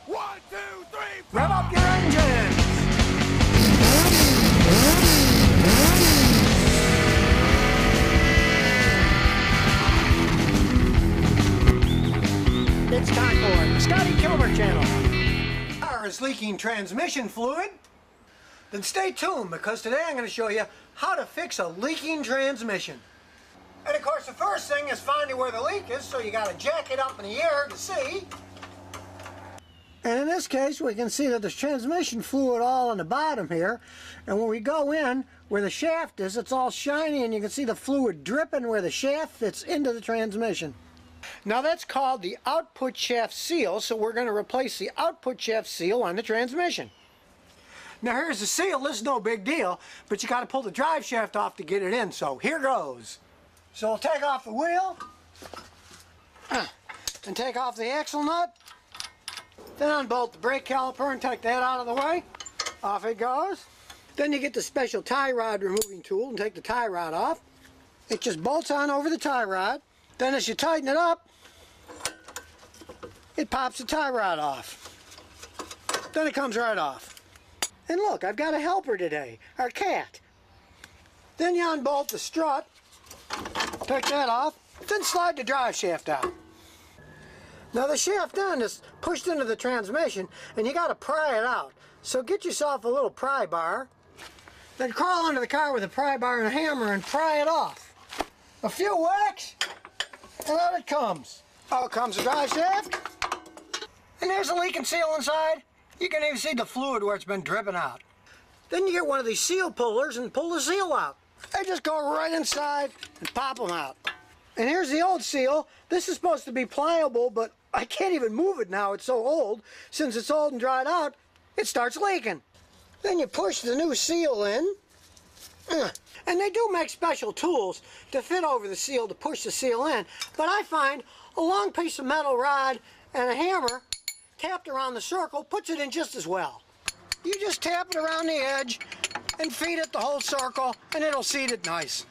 1, 2, 3, Rev up your engines! It's time for the Scotty Kilmer channel. Car is leaking transmission fluid? Then stay tuned, because today I'm going to show you how to fix a leaking transmission. And of course the first thing is finding where the leak is, so you got to jack it up in the air to see. And in this case we can see that there's transmission fluid all on the bottom here, and when we go in where the shaft is, it's all shiny and you can see the fluid dripping where the shaft fits into the transmission. Now that's called the output shaft seal, so we're going to replace the output shaft seal on the transmission. Now here's the seal. This is no big deal, but you got to pull the drive shaft off to get it in, so here goes. So we'll take off the wheel and take off the axle nut, then unbolt the brake caliper and take that out of the way. Off it goes. Then you get the special tie rod removing tool and take the tie rod off. It just bolts on over the tie rod. Then as you tighten it up, it pops the tie rod off. Then it comes right off. And look, I've got a helper today, our cat. Then you unbolt the strut, take that off, then slide the drive shaft out. Now the shaft end is pushed into the transmission and you got to pry it out. So get yourself a little pry bar, then crawl under the car with a pry bar and a hammer and pry it off. A few whacks, and out it comes. Out comes the drive shaft, and there's a leaking seal inside. You can even see the fluid where it's been dripping out. Then you get one of these seal pullers and pull the seal out. They just go right inside and pop them out. And here's the old seal. This is supposed to be pliable, but I can't even move it now. It's so old. Since it's old and dried out, it starts leaking. Then you push the new seal in. And they do make special tools to fit over the seal to push the seal in. But I find a long piece of metal rod and a hammer tapped around the circle puts it in just as well. You just tap it around the edge and feed it the whole circle and it'll seat it nice.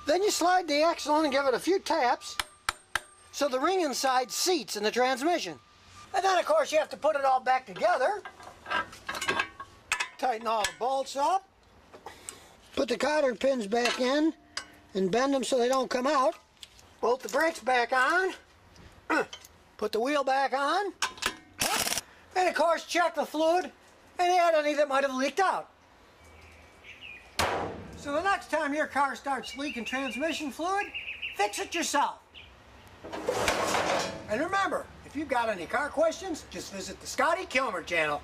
Then you slide the axle in and give it a few taps so the ring inside seats in the transmission. And then of course you have to put it all back together. Tighten all the bolts up. Put the cotter pins back in and bend them so they don't come out. Bolt the brakes back on. Put the wheel back on. And of course check the fluid and add any that might have leaked out. So the next time your car starts leaking transmission fluid, fix it yourself. And remember, if you've got any car questions, just visit the Scotty Kilmer channel.